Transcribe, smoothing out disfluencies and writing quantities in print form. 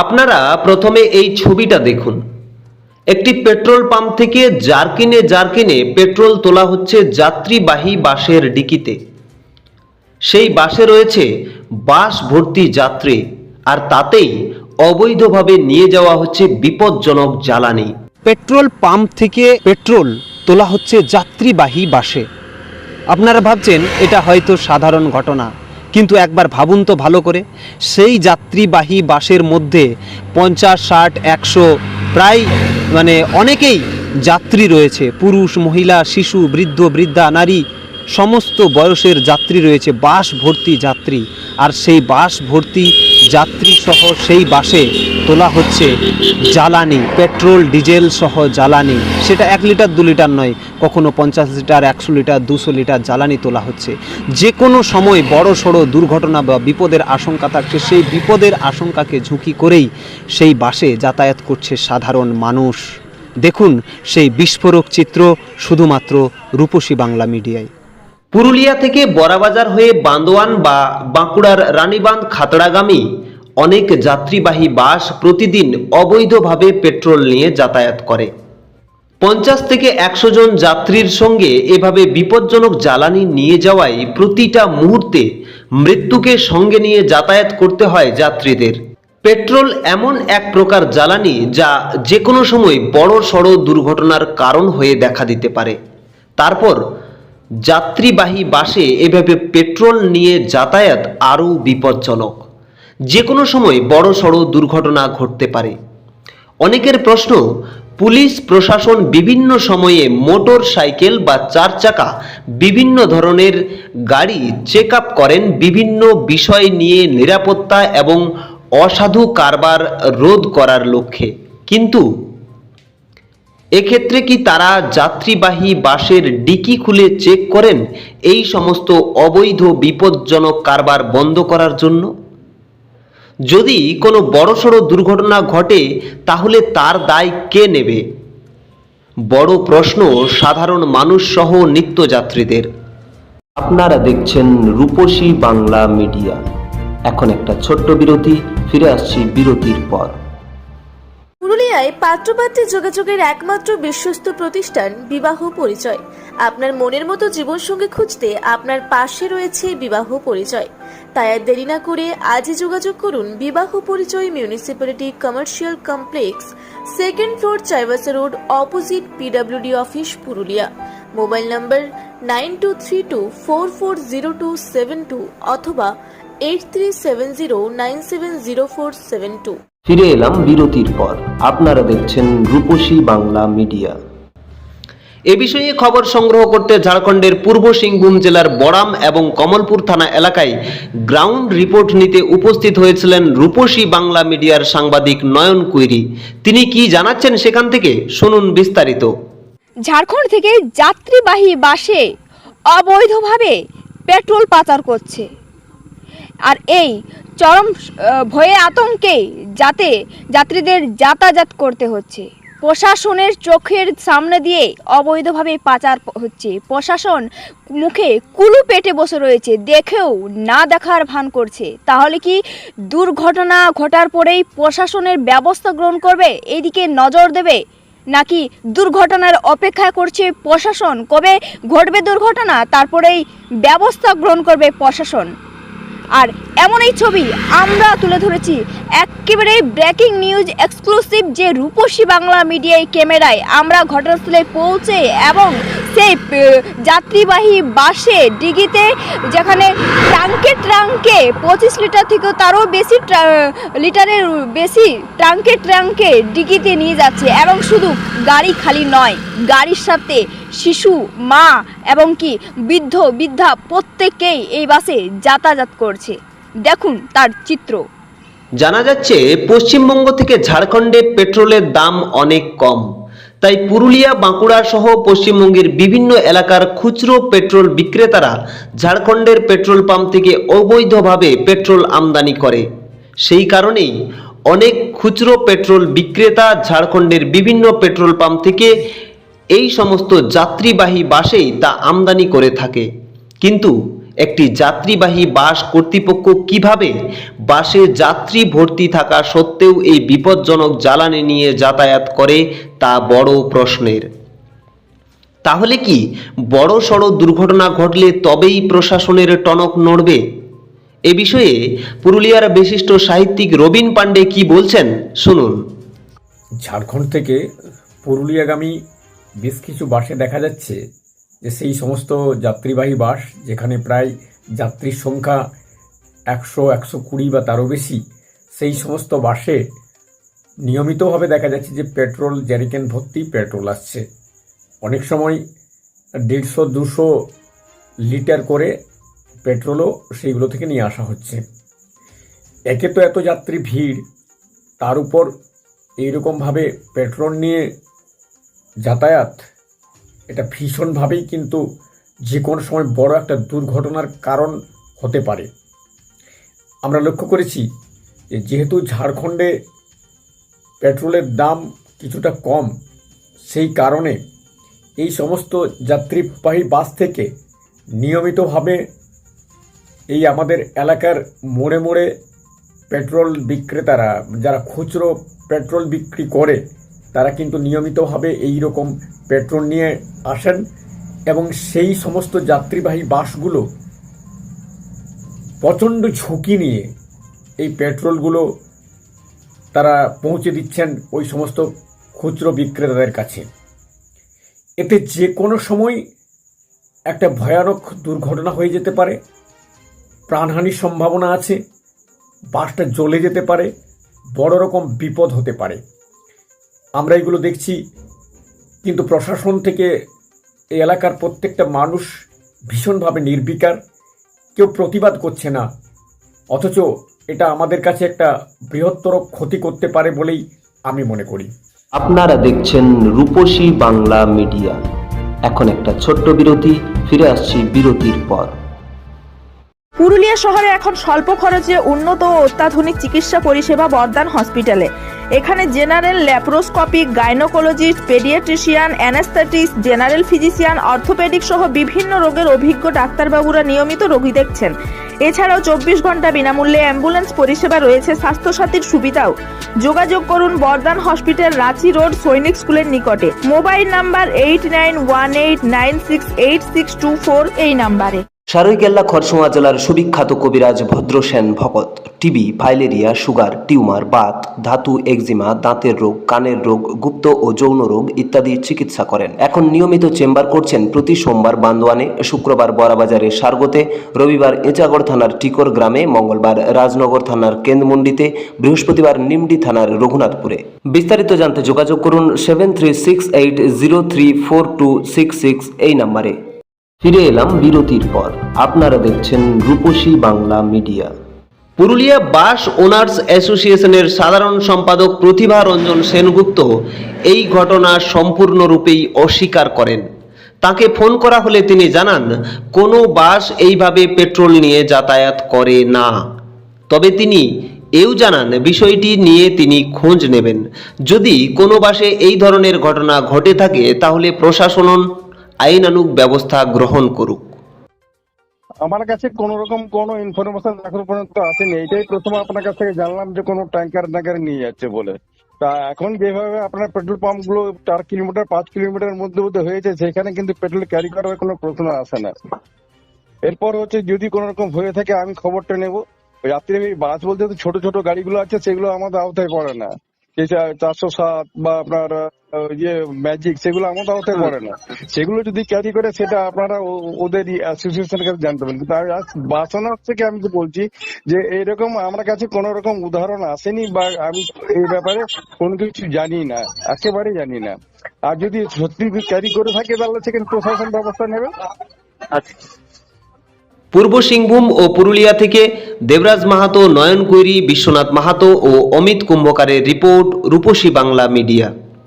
আপনারা প্রথমে এই ছবিটা দেখুন। একটি পেট্রোল পাম্প থেকে জারকিনে পেট্রোল তোলা হচ্ছে যাত্রীবাহী বাসের ডিকিতে। সেই বাসে রয়েছে বাস ভর্তি যাত্রী, আর তাতেই অবৈধভাবে নিয়ে যাওয়া হচ্ছে বিপজ্জনক জ্বালানি। পেট্রোল পাম্প থেকে পেট্রোল তোলা হচ্ছে যাত্রীবাহী বাসে। আপনারা ভাবছেন এটা হয়তো সাধারণ ঘটনা, কিন্তু একবার ভাবুন তো ভালো করে। সেই যাত্রীবাহী বাসের মধ্যে 50, 60, 100 প্রায় অনেকেই যাত্রী রয়েছে। পুরুষ, মহিলা, শিশু, বৃদ্ধ, বৃদ্ধা, নারী, সমস্ত বয়সের যাত্রী রয়েছে। বাস ভর্তি যাত্রী, আর সেই বাস ভর্তি যাত্রী সহ সেই বাসে তোলা হচ্ছে জ্বালানি, পেট্রোল ডিজেল সহ জ্বালানি। সেটা 1 লিটার 2 লিটার নয়, কখনো 50 লিটার, 100 লিটার, 200 লিটার জ্বালানি তোলা হচ্ছে। যে কোনো সময় বড় সড়ো দুর্ঘটনা বা বিপদের আশঙ্কা থাকছে, সেই বিপদের আশঙ্কাকে ঝুঁকি করেই সেই বাসে যাতায়াত করছে সাধারণ মানুষ। দেখুন সেই বিস্ফোরক চিত্র শুধুমাত্র রূপসী বাংলা মিডিয়ায়। পুরুলিয়া থেকে বড়াবাজার হয়ে বান্দোয়ান বা বাঁকুড়ার রানীবাঁধ খাতড়াগামী অনেক যাত্রীবাহী বাস প্রতিদিন অবৈধভাবে পেট্রোল নিয়ে যাতায়াত করে। 50 থেকে 100 জন যাত্রীর সঙ্গে এভাবে বিপজ্জনক জ্বালানি নিয়ে যাওয়ায় প্রতিটা মুহূর্তে মৃত্যুকে সঙ্গে নিয়ে যাতায়াত করতে হয় যাত্রীদের। পেট্রোল এমন এক প্রকার জ্বালানি যা যে কোনো সময় বড় সড়ো দুর্ঘটনার কারণ হয়ে দেখা দিতে পারে। তারপর যাত্রীবাহী বাসে এভাবে পেট্রোল নিয়ে যাতায়াত আরও বিপজ্জনক। যে কোনো সময় বড় সড়ো দুর্ঘটনা ঘটতে পারে। অনেকের প্রশ্ন, পুলিশ প্রশাসন বিভিন্ন সময়ে মোটর সাইকেল বা 4 চাকা বিভিন্ন ধরনের গাড়ি চেক আপ করেন বিভিন্ন বিষয় নিয়ে নিরাপত্তা এবং অসাধু কারবার রোধ করার লক্ষ্যে, কিন্তু এক্ষেত্রে কি তারা যাত্রীবাহী বাসের ডিকি খুলে চেক করেন এই সমস্ত অবৈধ বিপজ্জনক কারবার বন্ধ করার জন্য? যদি কোনো বড়সড় দুর্ঘটনা ঘটে তাহলে তার দায় কে নেবে? বড় প্রশ্ন সাধারণ মানুষ সহ নিত্যযাত্রীদের। আপনারা দেখছেন রূপসী বাংলা মিডিয়া। এখন একটা ছোট্ট বিরতি, ফিরে আসছি বিরতির পর। পুরুলিয়ায় পাত্রপাত্রী যোগাযোগের একমাত্র বিশ্বস্ত প্রতিষ্ঠান বিবাহ পরিচয়। আপনার মনের মতো জীবনসঙ্গী খুঁজতে আপনার পাশে রয়েছে বিবাহ পরিচয়। তাই আর দেরি না করে আজই যোগাযোগ করুন বিবাহ পরিচয়, municipality commercial complex, 2nd floor, Chaibasa road, opposite PWD office, Purulia. Mobile নম্বর 9232440272 অথবা 8370970472। ফিরে এলাম বিরতির পর। আপনারা দেখছেন রূপসী বাংলা মিডিয়া। এ বিষয়ে খবর সংগ্রহ করতে ঝাড়খণ্ডের পূর্ব সিংভূম জেলার বড়াম এবং কমলপুর থানা এলাকায় গ্রাউন্ড রিপোর্ট নিতে উপস্থিত হয়েছিলেন রূপসী বাংলা মিডিয়ার সাংবাদিক নয়ন কুইরি। তিনি কি জানাচ্ছেন সেখান থেকে শুনুন বিস্তারিত। ঝাড়খণ্ড থেকে যাত্রীবাহী বাসে অবৈধভাবে পেট্রোল পাচার করছে, আর এই চরম ভয়ে আতঙ্কে যাত্রীদের যাতায়াত করতে হচ্ছে। প্রশাসনের চোখের সামনে দিয়ে অবৈধভাবে পাচার হচ্ছে। প্রশাসন মুখে কুলু পেটে বসে রয়েছে, দেখেও না দেখার ভান করছে। তাহলে কি দুর্ঘটনা ঘটার পরেই প্রশাসনের ব্যবস্থা গ্রহণ করবে, এইদিকে নজর দেবে, নাকি দুর্ঘটনার অপেক্ষা করছে প্রশাসন? কবে ঘটবে দুর্ঘটনা, তারপরেই ব্যবস্থা গ্রহণ করবে প্রশাসন। আর এমনই ছবি আমরা তুলে ধরেছি, একেবারে ব্রেকিং নিউজ এক্সক্লুসিভ, যে রূপসী বাংলা মিডিয়ায় ক্যামেরায় আমরা ঘটনাস্থলে পৌঁছে এবং সেই যাত্রীবাহী বাসে ডিগিতে, যেখানে ট্রাঙ্কে 25 লিটার থেকে তারও বেশি লিটারের বেশি ট্রাঙ্কে ডিগিতে নিয়ে যাচ্ছে। এবং শুধু গাড়ি খালি নয়, গাড়ির সাথে শিশু, মা এবং কি বৃদ্ধা প্রত্যেকেই এই বাসে যাতায়াত করছে। দেখুন তার চিত্র। জানা যাচ্ছে পশ্চিমবঙ্গ থেকে ঝাড়খণ্ডে পেট্রোলের দাম অনেক কম, তাই পুরুলিয়া, বাঁকুড়া সহ পশ্চিমবঙ্গের বিভিন্ন এলাকার খুচরো পেট্রোল বিক্রেতারা ঝাড়খণ্ডের পেট্রোল পাম্প থেকে অবৈধভাবে পেট্রোল আমদানি করে। সেই কারণেই অনেক খুচরো পেট্রোল বিক্রেতা ঝাড়খণ্ডের বিভিন্ন পেট্রোল পাম্প থেকে এই সমস্ত যাত্রীবাহী বাসেই তা আমদানি করে থাকে। কিন্তু একটি যাত্রীবাহী বাস কর্তৃপক্ষ কিভাবে বাসে যাত্রী ভর্তি থাকা সত্ত্বেও এই বিপজ্জনক জ্বালানি নিয়ে যাতায়াত করে তা বড় প্রশ্নের। তাহলে কি বড় সড় দুর্ঘটনা ঘটলে তবেই প্রশাসনের টনক নড়বে? এ বিষয়ে পুরুলিয়ার বিশিষ্ট সাহিত্যিক রবীন পাণ্ডে কি বলছেন শুনুন। ঝাড়খণ্ড থেকে পুরুলিয়াগামী বেশ কিছু বাসে দেখা যাচ্ছে যে সেই সমস্ত যাত্রীবাহী বাস যেখানে প্রায় যাত্রীর সংখ্যা 100-120 বা তারও বেশি, সেই সমস্ত বাসে নিয়মিতভাবে দেখা যাচ্ছে যে পেট্রোল জ্যারিকেন ভর্তি পেট্রোল আসছে। অনেক সময় 150-200 লিটার করে পেট্রোলও সেইগুলো থেকে নিয়ে আসা হচ্ছে। একে তো এত যাত্রী ভিড়, তার উপর এইরকমভাবে পেট্রোল নিয়ে যাতায়াত, এটা ভীষণভাবেই কিন্তু যে কোনো সময় বড় একটা দুর্ঘটনার কারণ হতে পারে। আমরা লক্ষ্য করেছি যে যেহেতু ঝাড়খণ্ডে পেট্রোলের দাম কিছুটা কম, সেই কারণে এই সমস্ত যাত্রীবাহী বাস থেকে নিয়মিতভাবে এই আমাদের এলাকার মোড়ে মোড়ে পেট্রোল বিক্রেতারা, যারা খুচরো পেট্রোল বিক্রি করে, তারা কিন্তু নিয়মিতভাবে এই রকম পেট্রোল নিয়ে আসেন এবং সেই সমস্ত যাত্রীবাহী বাসগুলো প্রচণ্ড ঝুঁকি নিয়ে এই পেট্রোলগুলো তারা পৌঁছে দিচ্ছেন ওই সমস্ত খুচরো বিক্রেতাদের কাছে। এতে যে কোনো সময় একটা ভয়ানক দুর্ঘটনা হয়ে যেতে পারে, প্রাণহানির সম্ভাবনা আছে, বাসটা জ্বলে যেতে পারে, বড় রকম বিপদ হতে পারে। আমরা এগুলো দেখছি, কিন্তু প্রশাসন থেকে এই এলাকার প্রত্যেকটা মানুষ ভীষণভাবে নির্বিকার, কেউ প্রতিবাদ করছে না, অথচ এটা আমাদের কাছে একটা বৃহত্তর ক্ষতি করতে পারে বলেই আমি মনে করি। আপনারা দেখছেন রূপসী বাংলা মিডিয়া। এখন একটা ছোট্ট বিরতি, ফিরে আসছি বিরতির পর। পুরুলিয়া শহরে এখন স্বল্প খরচে উন্নত ও অত্যাধুনিক চিকিৎসা পরিষেবা বর্দান হসপিটালে। এখানে general, laparoscopic, gynaecologist, paediatrician, anaesthetist, general physician, orthopaedic সহ বিভিন্ন রোগের অভিজ্ঞ ডাক্তারবাবুরা নিয়মিত রোগী দেখছেন। এছাড়াও 24 ঘন্টা বিনামূল্যে অ্যাম্বুলেন্স পরিষেবা রয়েছে, স্বাস্থ্যসাথীর সুবিধাও। যোগাযোগ করুন বর্দান হসপিটাল, রাঁচি রোড, সৈনিক স্কুলের নিকটে। মোবাইল নাম্বার 8918968624 এই নাম্বারে। সারৈকেল্লা খরসোয়া জেলার সুবিখ্যাত কবিরাজ ভদ্রসেন ভকত TB, filaria, sugar, tumour, Baat, ধাতু, এক্সিমা, দাঁতের রোগ, কানের রোগ, গুপ্ত ও যৌন রোগ ইত্যাদি চিকিৎসা করেন। এখন নিয়মিত চেম্বার করছেন প্রতি সোমবার বান্দোয়ানে, শুক্রবার বড়াবাজারে সারগোতে, রবিবার এঁচাগড় থানার টিকর গ্রামে, মঙ্গলবার রাজনগর থানার কেন্দ্রমন্ডিতে, বৃহস্পতিবার নিমডি থানার রঘুনাথপুরে। বিস্তারিত জানতে যোগাযোগ করুন 7368034266 এই নাম্বারে। ফিরে এলাম বিরতির পর। আপনারা দেখছেন Rupashi Bangla media. Purulia bus owners অ্যাসোসিয়েশনের সাধারণ সম্পাদক প্রতিভা রঞ্জন সেনগুপ্ত এই ঘটনা সম্পূর্ণরূপেই অস্বীকার করেন। তাকে ফোন করা হলে তিনি জানান কোনো বাস এইভাবে পেট্রোল নিয়ে যাতায়াত করে না। তবে তিনি এও জানান বিষয়টি নিয়ে তিনি খোঁজ নেবেন। যদি কোনো বাসে এই ধরনের ঘটনা ঘটে থাকে তাহলে প্রশাসন আইনানুগ ব্যবস্থা গ্রহণ করুক। আমার কাছে কোন রকম কোনো ইনফরমেশন এখন পর্যন্ত আসেনি। এইটাই প্রথম আপনার কাছ থেকে জানলাম যে কোনো ট্যাঙ্কার নিয়ে যাচ্ছে বলে। তা এখন যেভাবে আপনার পেট্রোল পাম্প গুলো 4 কিলোমিটার 5 কিলোমিটার মধ্যে হয়েছে, সেখানে কিন্তু পেট্রোল ক্যারি করার কোনো প্রশ্ন আসে না। এরপর হচ্ছে যদি কোনো রকম হয়ে থাকে আমি খবরটা নেবো। যাত্রী বাস বলতে তো ছোট ছোট গাড়িগুলো আছে, সেগুলো আমাদের আওতায় পড়ে না। 407 বা আপনার ম্যাজিক, সেগুলো আমাদের আওতায় পড়ে না। সেগুলো যদি ক্যারি করে সেটা আপনারা ওদের অ্যাসোসিয়েশনের কাছে জানতে পারেন। কিন্তু বাস ওনার থেকে আমি তো বলছি যে এইরকম আমার কাছে কোনো রকম উদাহরণ আসেনি, বা আমি এই ব্যাপারে কোনো কিছু জানি না, একেবারে জানি না। আর যদি সত্যি ক্যারি করে থাকে তাহলে সেখানে প্রশাসন ব্যবস্থা নেবে। পূর্ব সিংভূম ও পুরুলিয়া থেকে দেবরাজ মাহাতো, নয়ন কৈরি, বিশ্বনাথ মাহাতো ও অমিত কুম্ভকারের রিপোর্ট, রূপসী বাংলা মিডিয়া।